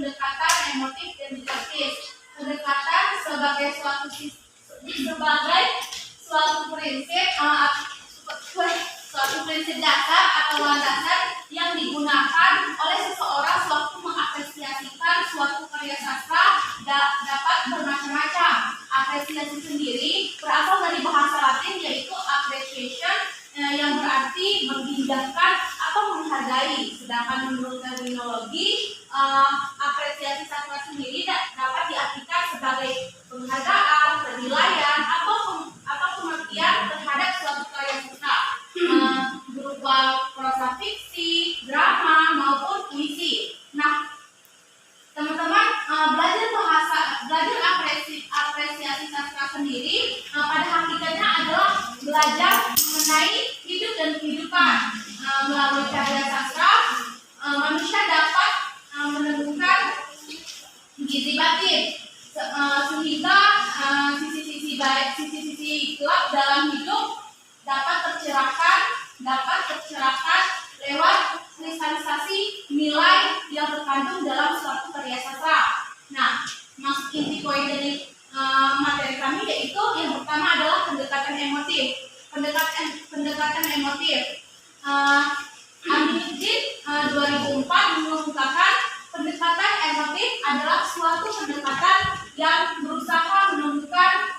pendekatan emotif dan didaktis. Pendekatan sebagai suatu prinsip dasar atau landasan yang digunakan oleh seseorang sewaktu mengapresiasikan suatu karya sastra dapat bermacam-macam. Apresiasi sendiri berasal dari bahasa Latin yaitu appreciation, yang berarti mengindahkan atau menghargai. Sedangkan menurut terminologi, apresiasi sastra sendiri dapat diartikan sebagai penghargaan, penilaian, atau pengertian terhadap suatu karya sastra berupa prosa fiksi, drama maupun puisi. Nah, teman-teman belajar apresiasi sastra sendiri pada hakikatnya adalah belajar mengenai hidup dan kehidupan. Melalui karya sastra, manusia dapat menemukan gizi batin, sehingga sisi-sisi baik, sisi-sisi gelap dalam hidup dapat tercerahkan lewat kristalisasi nilai yang terkandung dalam suatu karya sastra. Nah, inti poin dari materi kami yaitu yang pertama adalah pendekatan emotif. Pendekatan emotif. Aminuddin 2004 mengungkapkan pendekatan emotif adalah suatu pendekatan yang berusaha menemukan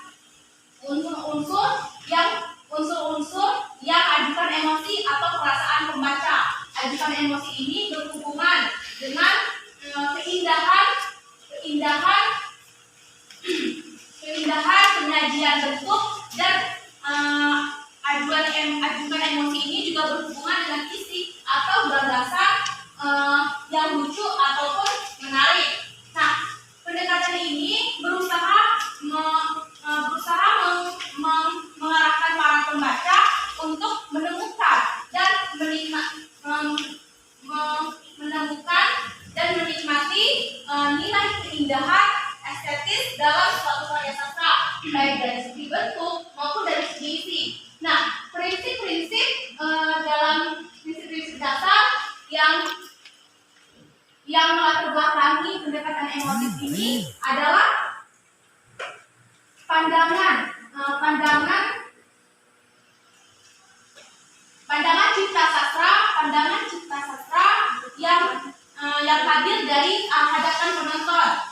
unsur-unsur yang ajukan emosi atau perasaan pembaca. Ajukan emosi ini berhubungan dengan keindahan penyajian bentuk, dan ajukan emosi ini juga berhubungan dengan isi atau gagasan yang lucu ataupun menarik. Nah, pendekatan ini berusaha mengarahkan para pembaca untuk menemukan dan menikmati nilai keindahan estetis dalam suatu karya sastra, baik dari segi bentuk maupun dari segi isi. Nah, prinsip-prinsip dasar yang melatar belakangi pendekatan emotif ini adalah pandangan cipta sastra yang hadir dari hadapan penonton.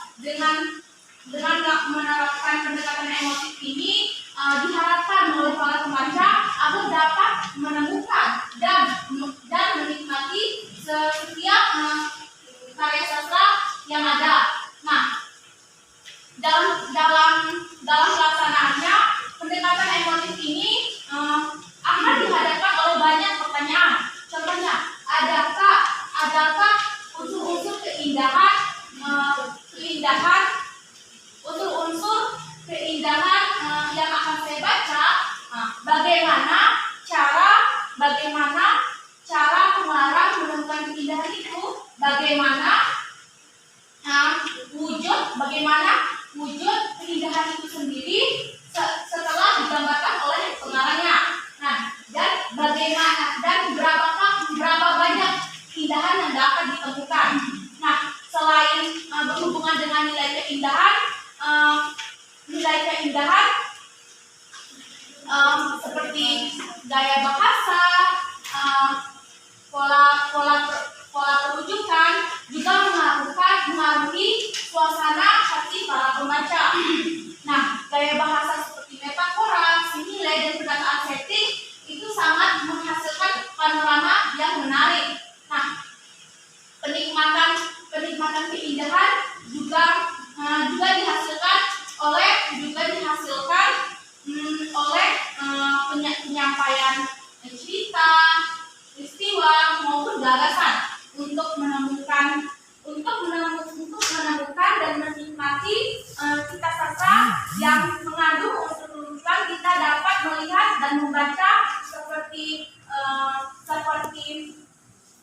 Dengan menerapkan pendekatan emotif ini diharapkan oleh para pembaca agar dapat menemukan dan menikmati setiap karya sastra yang ada. Nah, dalam pelaksanaannya pendekatan emotif ini akan dihadapkan oleh banyak pertanyaan. Contohnya, adakah unsur-unsur keindahan yang akan saya baca? Bagaimana cara pengarang menemukan keindahan itu? Bagaimana wujud keindahan itu sendiri setelah digambarkan oleh pengarangnya. Nah, dan berapa banyak keindahan yang dapat ditemukan. Nah, selain berhubungan dengan nilai keindahan seperti gaya bahasa, pola perujukan juga mengaruhi suasana hati para pembaca. Nah, gaya bahasa seperti metafora, simile, dan perkataan setting itu sangat menghasilkan panorama yang menarik. Nah, penikmatan keindahan juga dihasilkan oleh penyampaian cerita, peristiwa maupun gagasan untuk menemukan dan menikmati cipta sastra yang mengandung unsur-unsur. Kita dapat melihat dan membaca seperti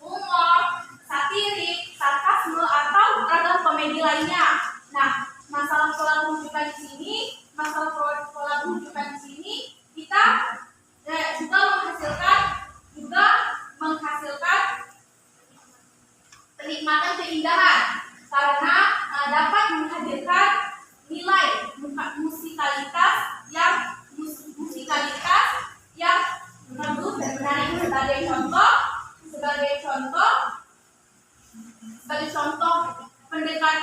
humor, satirik, sarkasme, atau ragam komedi lainnya. Nah, masalah pola rujukan di sini kita juga menghasilkan penikmatan keindahan, karena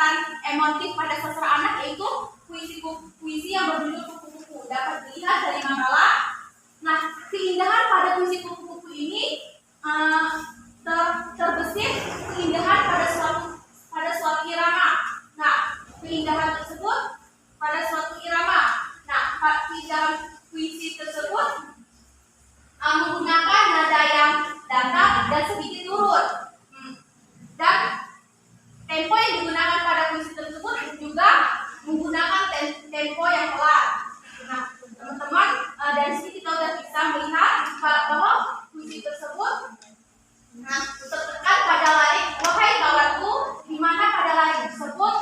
pendekatan emotif pada sastra anak yaitu puisi yang berjudul kupu-kupu. Dapat dilihat dari makalah. Nah, keindahan pada puisi kupu-kupu ini terbesit keindahan pada suatu irama. Nah, keindahan tersebut pada suatu irama. Nah, keindahan puisi tersebut menggunakan nada yang datar dan sedikit turun. Dan tempo yang digunakan pada puisi tersebut juga menggunakan tempo yang pelan. Nah, teman-teman, dari sini kita sudah bisa melihat bahwa puisi tersebut tertekan pada lirik wahai kawanku, di mana pada lirik tersebut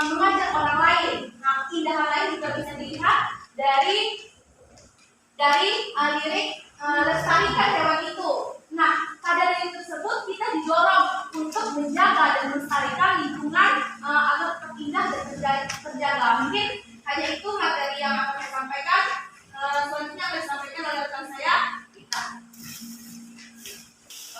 mengajak orang lain. Nah, keindahan lain juga bisa dilihat dari lirik lestarikan hewan itu. Nah, pada lirik tersebut kita didorong untuk menjaga dan melestarikan lingkungan agar tetap indah dan terjaga. Mungkin hanya itu materi yang akan saya sampaikan. Selanjutnya akan disampaikan oleh rekan saya, Rita.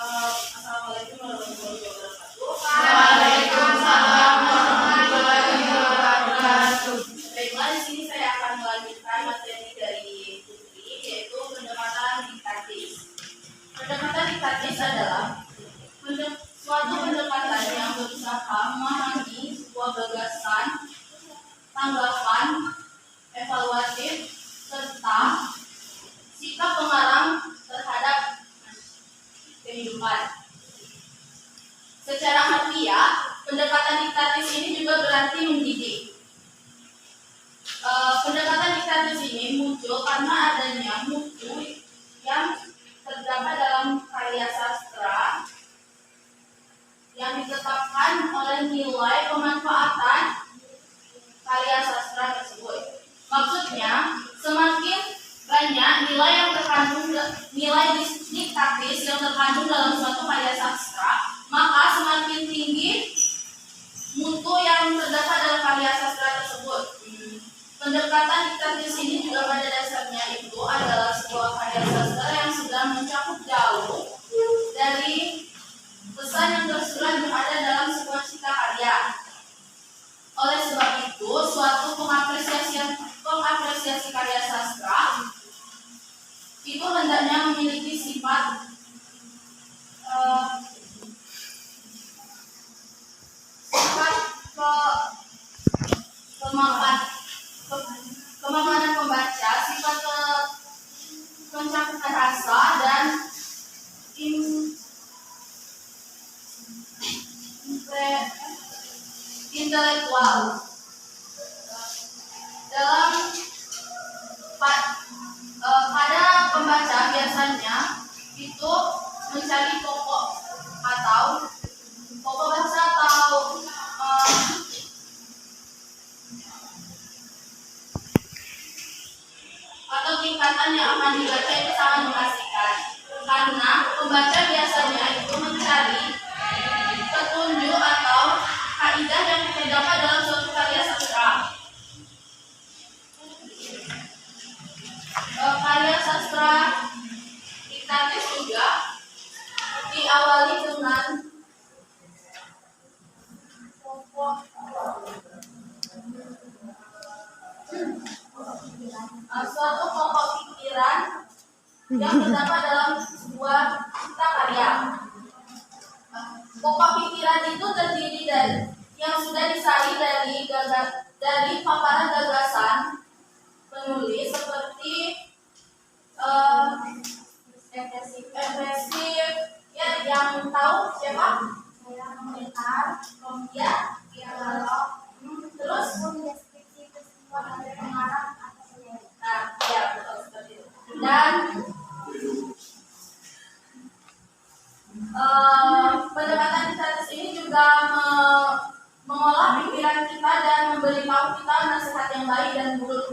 Assalamualaikum warahmatullahi wabarakatuh. Waalaikumsalam warahmatullahi wabarakatuh. Baiklah, di sini saya akan melanjutkan materi dari Putri, yaitu pendekatan diktatis. Pendekatan diktatis adalah suatu pendekatan yang berusaha memahami sebuah gagasan, tanggapan, evaluatif, serta sikap pengarang terhadap kehidupan. Secara harfiah, pendekatan diktatis ini juga berarti mendidik. Pendekatan diktatis ini muncul karena adanya mutu yang terdapat dalam karya sastra yang ditetapkan oleh nilai pemanfaatan karya sastra tersebut. Maksudnya, semakin banyak nilai yang terkandung nilai diktatis yang terkandung dalam suatu karya sastra, maka semakin tinggi mutu yang terdapat dalam karya sastra tersebut. Pendekatan diktatis ini juga pada dasarnya itu adalah sebuah karya sastra yang sudah mencakup jauh dari pesan yang tersurat berada dalam sebuah cipta karya. Oleh sebab itu, suatu pengapresiasi karya sastra itu hendaknya memiliki sifat kemapanan pembaca, sifat mencakupan rasa dan intelektual. Dalam pada pembaca biasanya itu mencari pokok bahasa atau tingkatan yang akan dibaca itu sangat mengasihkan, karena pembaca biasanya itu mencari petunjuk atau kaidah yang terdapat dalam suatu karya sastra. Karya sastra diktatis juga diawali dengan suatu pokok pikiran yang terdapat dalam sebuah cipta karya. Pokok pikiran itu terdiri dari yang sudah disaring dari paparan gagasan penulis seperti ekspresif, ya, yang tahu siapa? Komentar, ya, terus pengarang. Nah, ya, betul seperti itu. Dan pendekatan diktatis ini juga mengolah pikiran kita dan memberitahu kita nasihat yang baik dan buruk,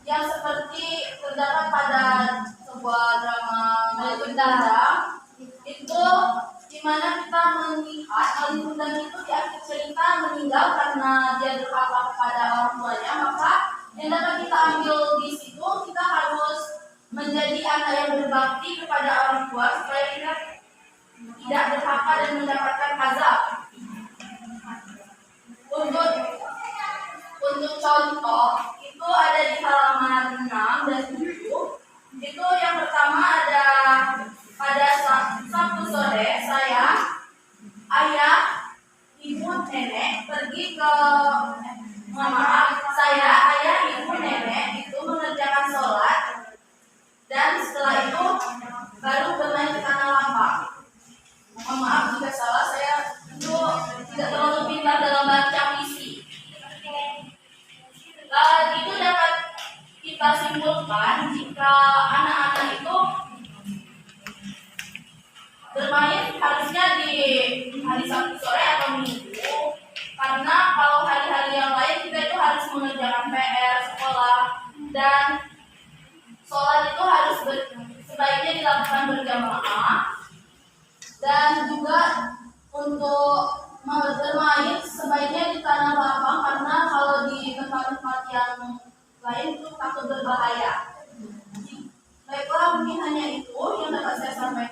yang seperti terdapat pada sebuah drama Malin Kundang itu, di mana kita melihat Malin Kundang itu di akhir cerita meninggal karena dia durhaka kepada orang tuanya. Maka yang dapat kita ambil di situ, kita harus menjadi anak yang berbakti kepada orang tua supaya kita tidak durhaka dan mendapatkan azab. Untuk contoh itu ada di halaman 6 dan 7. Itu yang pertama ada pada Sabtu sore saya, ayah, ibu, nenek pergi ke saya, ayah, ibu, nenek itu mengerjakan sholat dan setelah itu baru bermain di tanah lapang. Mohon maaf jika salah, saya itu tidak terlalu pintar dalam baca puisi. Itu dapat kita simpulkan jika anak-anak itu bermain harusnya di hari Sabtu sore atau Minggu, karena kalau hari-hari yang lain kita itu harus mengerjakan PR sekolah dan sholat itu harus sebaiknya dilakukan berjamaah, dan juga untuk bermain sebaiknya di tanah lapang karena kalau di tempat-tempat yang lain itu takut berbahaya. Baiklah, mungkin hanya itu yang dapat saya sampaikan.